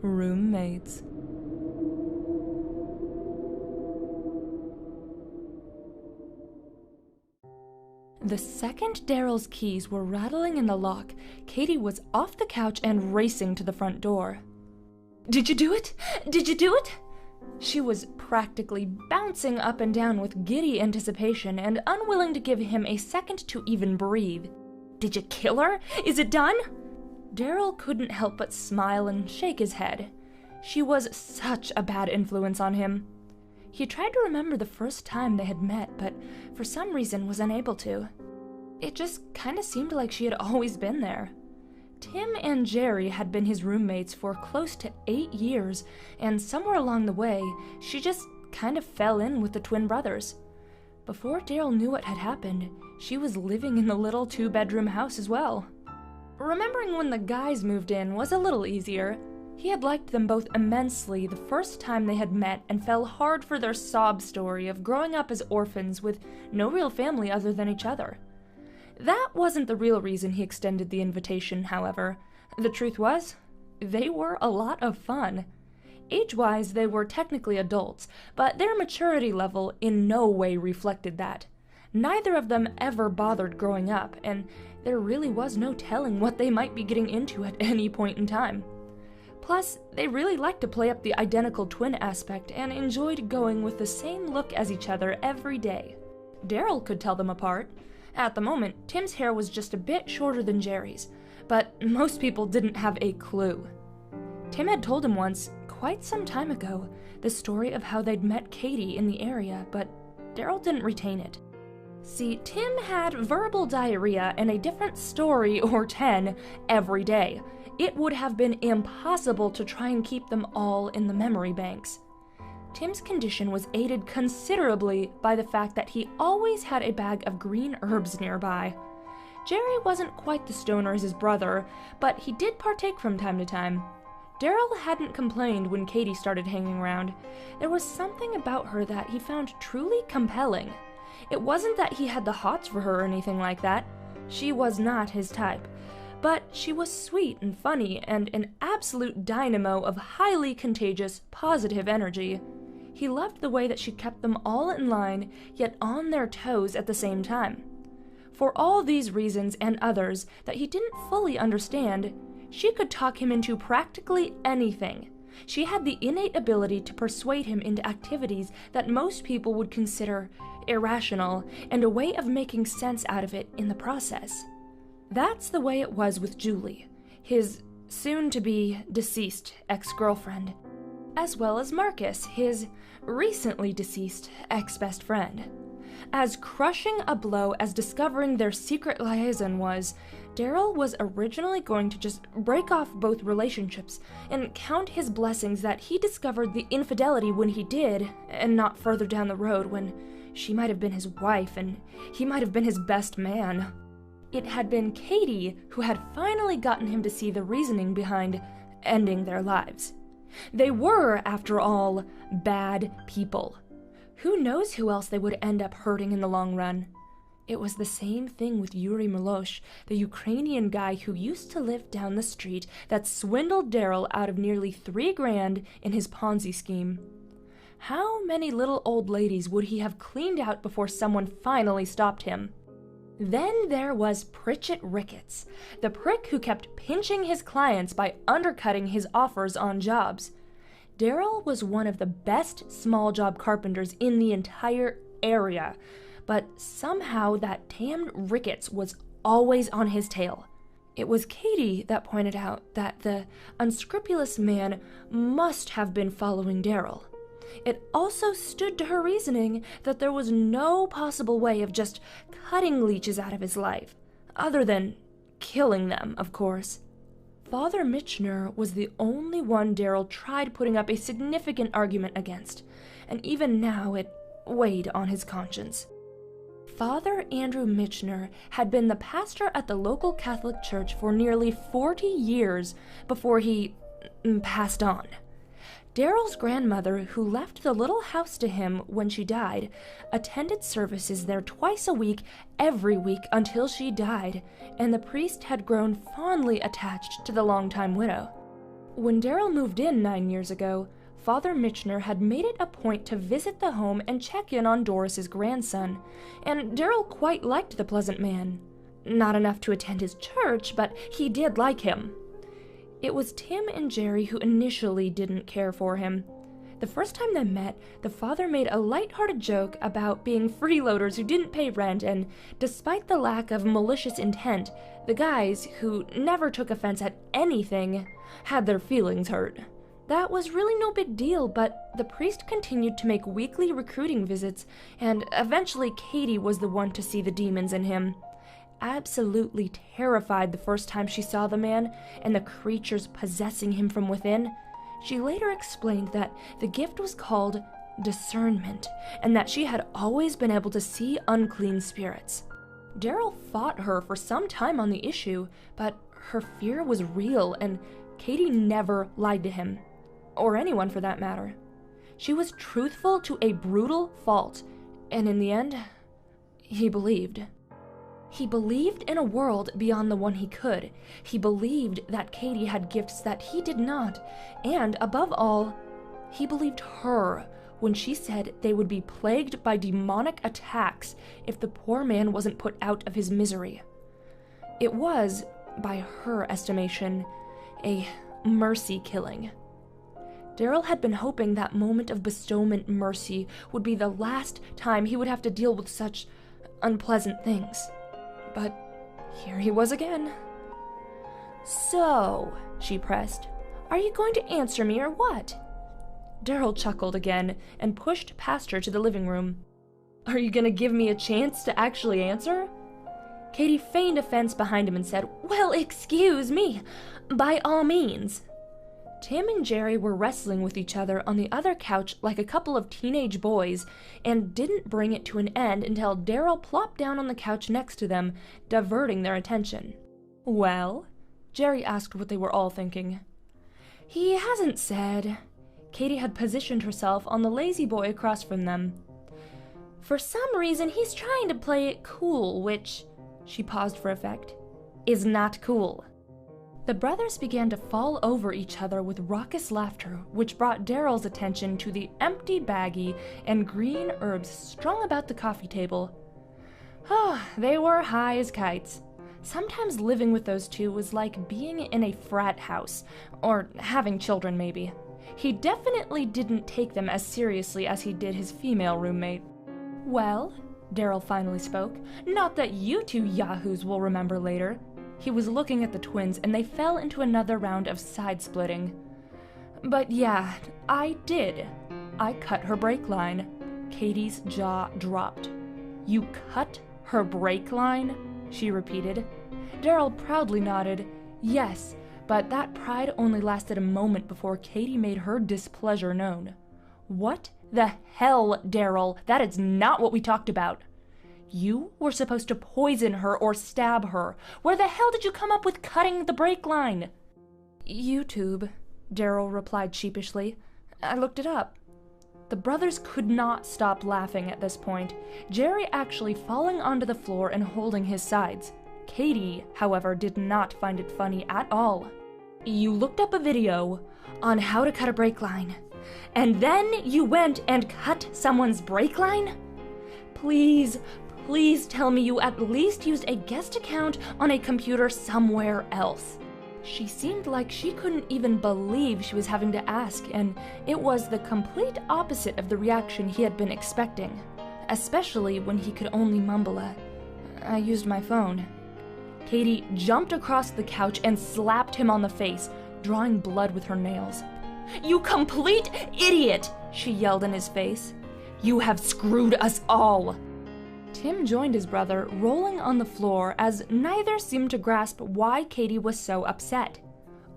roommates. The second Daryl's keys were rattling in the lock, Katie was off the couch and racing to the front door. "Did you do it? Did you do it?" She was practically bouncing up and down with giddy anticipation and unwilling to give him a second to even breathe. "Did you kill her? Is it done?" Daryl couldn't help but smile and shake his head. She was such a bad influence on him. He tried to remember the first time they had met, but for some reason was unable to. It just kinda seemed like she had always been there. Tim and Jerry had been his roommates for close to 8 years, and somewhere along the way, she just kind of fell in with the twin brothers. Before Daryl knew what had happened, she was living in the little 2-bedroom house as well. Remembering when the guys moved in was a little easier. He had liked them both immensely the first time they had met and fell hard for their sob story of growing up as orphans with no real family other than each other. That wasn't the real reason he extended the invitation, however. The truth was, they were a lot of fun. Age-wise, they were technically adults, but their maturity level in no way reflected that. Neither of them ever bothered growing up, and there really was no telling what they might be getting into at any point in time. Plus, they really liked to play up the identical twin aspect and enjoyed going with the same look as each other every day. Daryl could tell them apart. At the moment, Tim's hair was just a bit shorter than Jerry's, but most people didn't have a clue. Tim had told him once, quite some time ago, the story of how they'd met Katie in the area, but Daryl didn't retain it. See, Tim had verbal diarrhea and a different story or 10 every day. It would have been impossible to try and keep them all in the memory banks. Tim's condition was aided considerably by the fact that he always had a bag of green herbs nearby. Jerry wasn't quite the stoner as his brother, but he did partake from time to time. Daryl hadn't complained when Katie started hanging around. There was something about her that he found truly compelling. It wasn't that he had the hots for her or anything like that. She was not his type. But she was sweet and funny and an absolute dynamo of highly contagious, positive energy. He loved the way that she kept them all in line, yet on their toes at the same time. For all these reasons and others that he didn't fully understand, she could talk him into practically anything. She had the innate ability to persuade him into activities that most people would consider irrational, and a way of making sense out of it in the process. That's the way it was with Julie, his soon-to-be deceased ex-girlfriend, as well as Marcus, his recently deceased ex-best friend. As crushing a blow as discovering their secret liaison was, Daryl was originally going to just break off both relationships and count his blessings that he discovered the infidelity when he did, and not further down the road when she might have been his wife and he might have been his best man. It had been Katie who had finally gotten him to see the reasoning behind ending their lives. They were, after all, bad people. Who knows who else they would end up hurting in the long run? It was the same thing with Yuri Milosh, the Ukrainian guy who used to live down the street that swindled Daryl out of nearly $3,000 in his Ponzi scheme. How many little old ladies would he have cleaned out before someone finally stopped him? Then there was Pritchett Ricketts, the prick who kept pinching his clients by undercutting his offers on jobs. Daryl was one of the best small job carpenters in the entire area, but somehow that damned Ricketts was always on his tail. It was Katie that pointed out that the unscrupulous man must have been following Daryl. It also stood to her reasoning that there was no possible way of just cutting leeches out of his life, other than killing them, of course. Father Michener was the only one Daryl tried putting up a significant argument against, and even now it weighed on his conscience. Father Andrew Michener had been the pastor at the local Catholic church for nearly 40 years before he passed on. Daryl's grandmother, who left the little house to him when she died, attended services there twice a week, every week until she died, and the priest had grown fondly attached to the longtime widow. When Daryl moved in 9 years ago, Father Michener had made it a point to visit the home and check in on Doris's grandson, and Daryl quite liked the pleasant man. Not enough to attend his church, but he did like him. It was Tim and Jerry who initially didn't care for him. The first time they met, the father made a lighthearted joke about being freeloaders who didn't pay rent, and despite the lack of malicious intent, the guys, who never took offense at anything, had their feelings hurt. That was really no big deal, but the priest continued to make weekly recruiting visits, and eventually Katie was the one to see the demons in him. Absolutely terrified the first time she saw the man and the creatures possessing him from within, she later explained that the gift was called discernment, and that she had always been able to see unclean spirits. Daryl fought her for some time on the issue, but her fear was real, and Katie never lied to him, or anyone for that matter. She was truthful to a brutal fault, and in the end, he believed. He believed in a world beyond the one he could. He believed that Katie had gifts that he did not, and above all, he believed her when she said they would be plagued by demonic attacks if the poor man wasn't put out of his misery. It was, by her estimation, a mercy killing. Daryl had been hoping that moment of bestowment mercy would be the last time he would have to deal with such unpleasant things. But here he was again. "So," she pressed, "are you going to answer me or what?" Daryl chuckled again and pushed past her to the living room. "Are you going to give me a chance to actually answer?" Katie feigned offense behind him and said, "Well, excuse me. By all means." Tim and Jerry were wrestling with each other on the other couch like a couple of teenage boys, and didn't bring it to an end until Daryl plopped down on the couch next to them, diverting their attention. "Well?" Jerry asked what they were all thinking. "He hasn't said." Katie had positioned herself on the lazy boy across from them. "For some reason, he's trying to play it cool, which," she paused for effect, "is not cool." The brothers began to fall over each other with raucous laughter, which brought Daryl's attention to the empty baggie and green herbs strung about the coffee table. They were high as kites. Sometimes living with those two was like being in a frat house, or having children maybe. He definitely didn't take them as seriously as he did his female roommate. "Well," Daryl finally spoke, "not that you two yahoos will remember later." He was looking at the twins, and they fell into another round of side-splitting. "But yeah, I did. I cut her brake line." Katie's jaw dropped. "You cut her brake line?" she repeated. Daryl proudly nodded. Yes, but that pride only lasted a moment before Katie made her displeasure known. "What the hell, Daryl? That is not what we talked about. You were supposed to poison her or stab her. Where the hell did you come up with cutting the brake line?" "YouTube," Daryl replied sheepishly. "I looked it up." The brothers could not stop laughing at this point, Jerry actually falling onto the floor and holding his sides. Katie, however, did not find it funny at all. "You looked up a video on how to cut a brake line, and then you went and cut someone's brake line? Please tell me you at least used a guest account on a computer somewhere else." She seemed like she couldn't even believe she was having to ask, and it was the complete opposite of the reaction he had been expecting, especially when he could only mumble "I used my phone." Katie jumped across the couch and slapped him on the face, drawing blood with her nails. "You complete idiot!" she yelled in his face. "You have screwed us all." Tim joined his brother, rolling on the floor as neither seemed to grasp why Katie was so upset.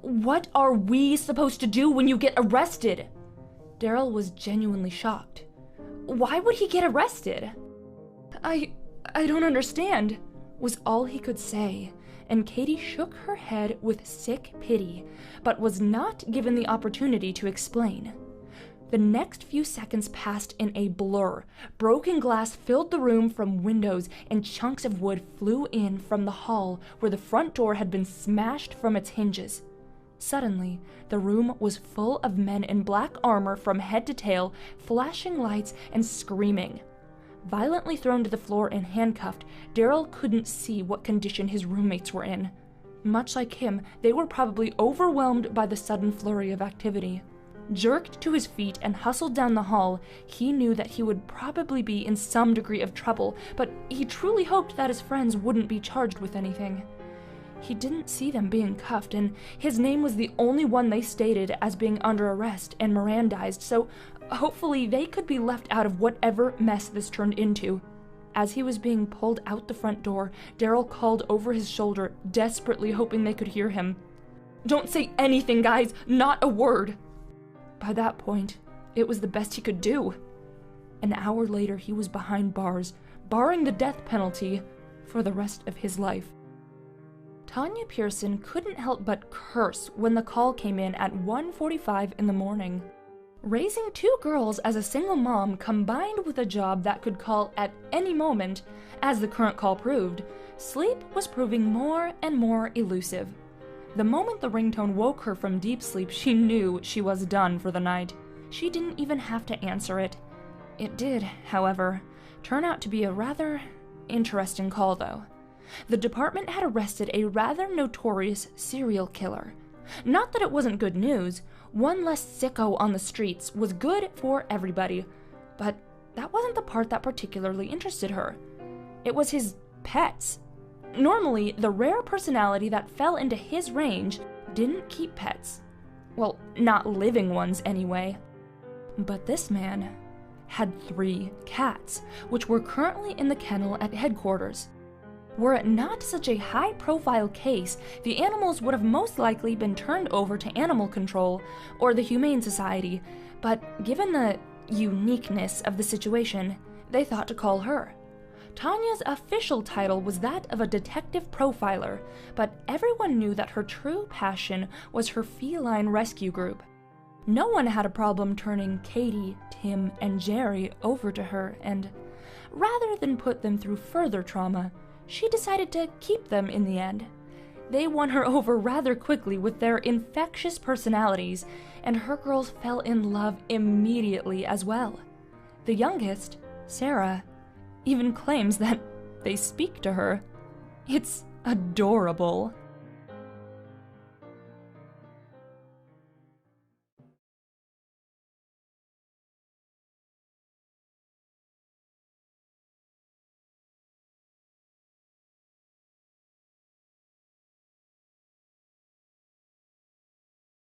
"What are we supposed to do when you get arrested?" Daryl was genuinely shocked. "Why would he get arrested?" I don't understand," was all he could say, and Katie shook her head with sick pity, but was not given the opportunity to explain. The next few seconds passed in a blur. Broken glass filled the room from windows, and chunks of wood flew in from the hall where the front door had been smashed from its hinges. Suddenly, the room was full of men in black armor from head to tail, flashing lights and screaming. Violently thrown to the floor and handcuffed, Daryl couldn't see what condition his roommates were in. Much like him, they were probably overwhelmed by the sudden flurry of activity. Jerked to his feet and hustled down the hall, he knew that he would probably be in some degree of trouble, but he truly hoped that his friends wouldn't be charged with anything. He didn't see them being cuffed, and his name was the only one they stated as being under arrest and Mirandized, so hopefully they could be left out of whatever mess this turned into. As he was being pulled out the front door, Daryl called over his shoulder, desperately hoping they could hear him. "Don't say anything, guys! Not a word!" By that point, it was the best he could do. An hour later, he was behind bars, barring the death penalty for the rest of his life. Tanya Pearson couldn't help but curse when the call came in at 1:45 in the morning. Raising 2 girls as a single mom, combined with a job that could call at any moment, as the current call proved, sleep was proving more and more elusive. The moment the ringtone woke her from deep sleep, she knew she was done for the night. She didn't even have to answer it. It did, however, turn out to be a rather interesting call, though. The department had arrested a rather notorious serial killer. Not that it wasn't good news. One less sicko on the streets was good for everybody, but that wasn't the part that particularly interested her. It was his pets. Normally, the rare personality that fell into his range didn't keep pets. Well, not living ones anyway. But this man had 3 cats, which were currently in the kennel at headquarters. Were it not such a high-profile case, the animals would have most likely been turned over to animal control or the Humane Society, but given the uniqueness of the situation, they thought to call her. Tanya's official title was that of a detective profiler, but everyone knew that her true passion was her feline rescue group. No one had a problem turning Katie, Tim, and Jerry over to her, and rather than put them through further trauma, she decided to keep them in the end. They won her over rather quickly with their infectious personalities, and her girls fell in love immediately as well. The youngest, Sarah, even claims that they speak to her. It's adorable.